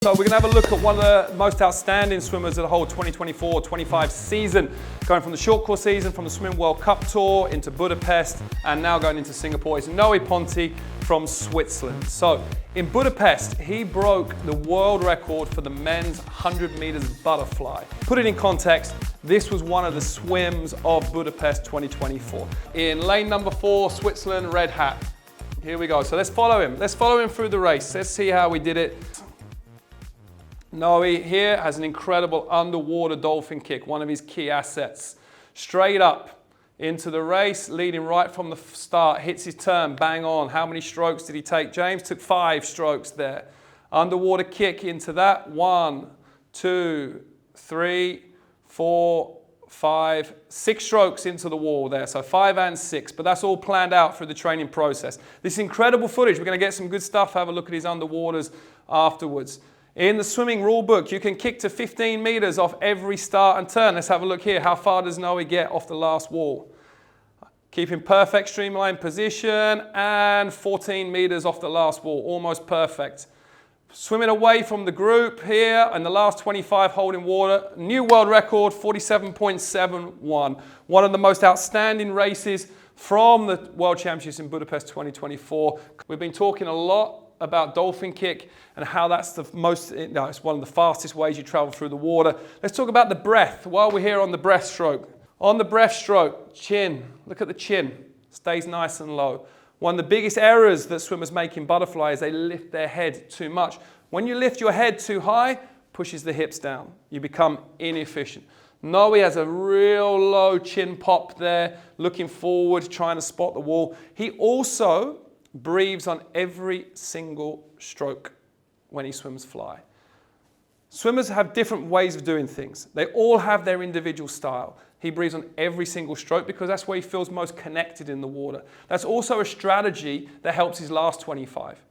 So we're going to have a look at one of the most outstanding swimmers of the whole 2024-25 season, going from the short course season, from the Swimming World Cup Tour into Budapest, and now going into Singapore. It's Noe Ponti from Switzerland. So in Budapest, he broke the world record for the men's 100 meters butterfly. Put it in context, this was one of the swims of Budapest 2024. In lane number 4, Switzerland, red hat. Here we go. So let's follow him. Let's follow him through the race. Let's see how we did it. Noe here has an incredible underwater dolphin kick, one of his key assets. Straight up into the race, leading right from the start, hits his turn, bang on. How many strokes did he take? James took 5 strokes there. Underwater kick into that. 1, 2, 3, 4, 5, 6 strokes into the wall there. So 5 and 6, but that's all planned out through the training process. This incredible footage. We're going to get some good stuff. Have a look at his underwaters afterwards. In the swimming rule book, you can kick to 15 meters off every start and turn. Let's have a look here. How far does Noe get off the last wall? Keeping perfect streamline position and 14 meters off the last wall. Almost perfect. Swimming away from the group here and the last 25 holding water. New world record, 47.71. One of the most outstanding races from the World Championships in Budapest 2024. We've been talking a lot about dolphin kick and how that's the most, it's one of the fastest ways you travel through the water. Let's talk about the breath while we're here on the breaststroke. On the breaststroke, chin, look at the chin, stays nice and low. One of the biggest errors that swimmers make in butterfly is they lift their head too much. When you lift your head too high, pushes the hips down. You become inefficient. Noe has a real low chin pop there, looking forward, trying to spot the wall. He also breathes on every single stroke when he swims fly. Swimmers have different ways of doing things. They all have their individual style. He breathes on every single stroke because that's where he feels most connected in the water. That's also a strategy that helps his last 25.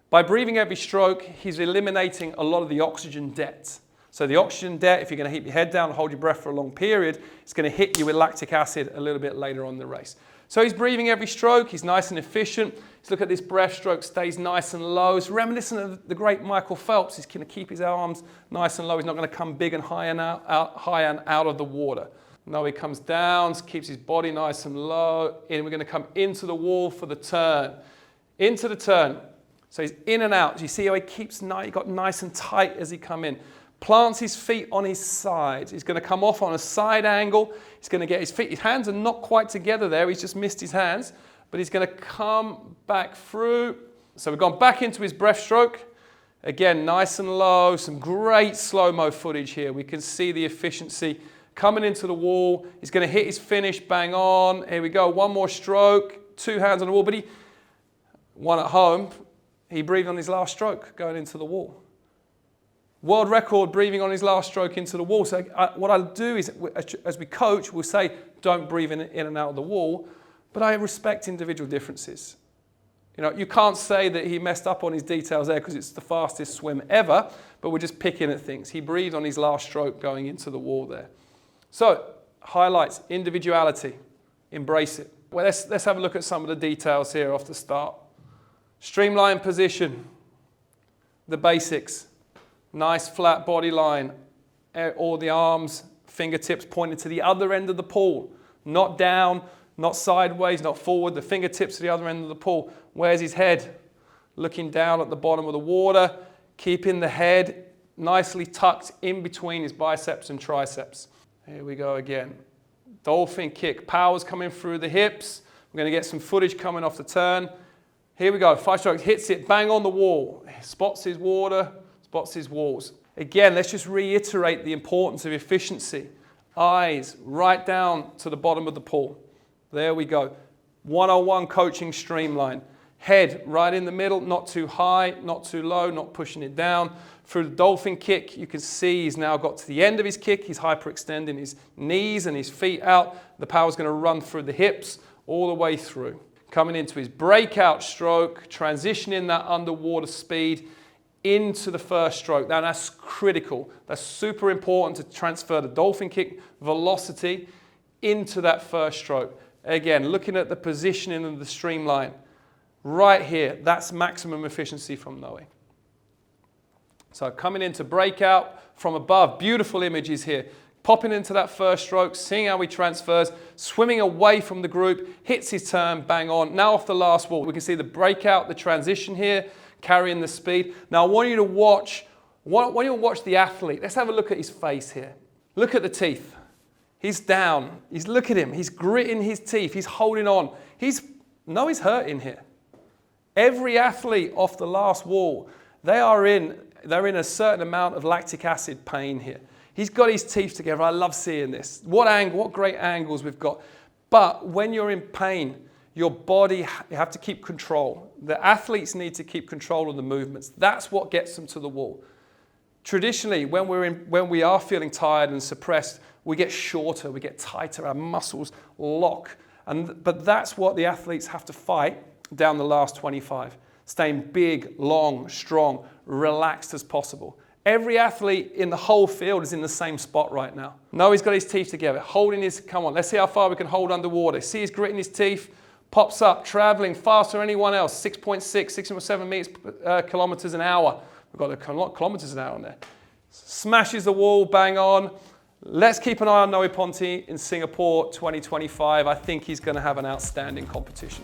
By breathing every stroke, he's eliminating a lot of the oxygen debt. So the oxygen debt, if you're going to keep your head down and hold your breath for a long period, it's going to hit you with lactic acid a little bit later on in the race. So he's breathing every stroke, he's nice and efficient. Let's look at this breaststroke, stays nice and low. It's reminiscent of the great Michael Phelps. He's going to keep his arms nice and low. He's not going to come big and high and out of the water. No, he comes down, keeps his body nice and low. And we're going to come into the wall for the turn. Into the turn. So he's in and out. You see how he keeps he got nice and tight as he come in. Plants his feet on his sides. He's going to come off on a side angle. He's going to get his feet. His hands are not quite together there. He's just missed his hands. But he's going to come back through. So we've gone back into his breaststroke. Again, nice and low. Some great slow-mo footage here. We can see the efficiency coming into the wall. He's going to hit his finish, bang on. Here we go. One more stroke. 2 hands on the wall. But one at home, he breathed on his last stroke going into the wall. World record breathing on his last stroke into the wall. So what I'll do is, as we coach, we'll say, don't breathe in and out of the wall. But I respect individual differences. You know, you can't say that he messed up on his details there because it's the fastest swim ever, but we're just picking at things. He breathed on his last stroke going into the wall there. So, highlights, individuality, embrace it. Well, let's have a look at some of the details here off the start. Streamline position, the basics. Nice flat body line, all the arms, fingertips pointing to the other end of the pool. Not down, not sideways, not forward, the fingertips to the other end of the pool. Where's his head? Looking down at the bottom of the water, keeping the head nicely tucked in between his biceps and triceps. Here we go again. Dolphin kick, power's coming through the hips. We're going to get some footage coming off the turn. Here we go, 5 strokes, hits it, bang on the wall. Spots his water. Spots his walls. Again, let's just reiterate the importance of efficiency. Eyes right down to the bottom of the pool. There we go. 101 coaching streamline. Head right in the middle, not too high, not too low, not pushing it down. Through the dolphin kick, you can see he's now got to the end of his kick. He's hyperextending his knees and his feet out. The power's going to run through the hips all the way through. Coming into his breakout stroke, transitioning that underwater speed into the first stroke. Now that's critical. That's super important to transfer the dolphin kick velocity into that first stroke. Again, looking at the positioning of the streamline. Right here, that's maximum efficiency from Noe. So coming into breakout from above, beautiful images here. Popping into that first stroke, seeing how he transfers, swimming away from the group, hits his turn, bang on. Now off the last wall, we can see the breakout, the transition here, carrying the speed. Now I want you to watch the athlete. Let's have a look at his face here. Look at the teeth. He's down. Look at him. He's gritting his teeth. He's holding on. He's hurting here. Every athlete off the last wall, they're in a certain amount of lactic acid pain here. He's got his teeth together. I love seeing this. What great angles we've got. But when you're in pain, your body, you have to keep control. The athletes need to keep control of the movements. That's what gets them to the wall. Traditionally, when we are feeling tired and suppressed, we get shorter, we get tighter, our muscles lock. But that's what the athletes have to fight down the last 25. Staying big, long, strong, relaxed as possible. Every athlete in the whole field is in the same spot right now. Noe's got his teeth together, holding his, come on, let's see how far we can hold underwater. See he's gritting his teeth, pops up, traveling faster than anyone else, 6.6, 6.7 kilometers an hour. We've got a lot of kilometers an hour on there. Smashes the wall, bang on. Let's keep an eye on Noe Ponti in Singapore 2025. I think he's going to have an outstanding competition.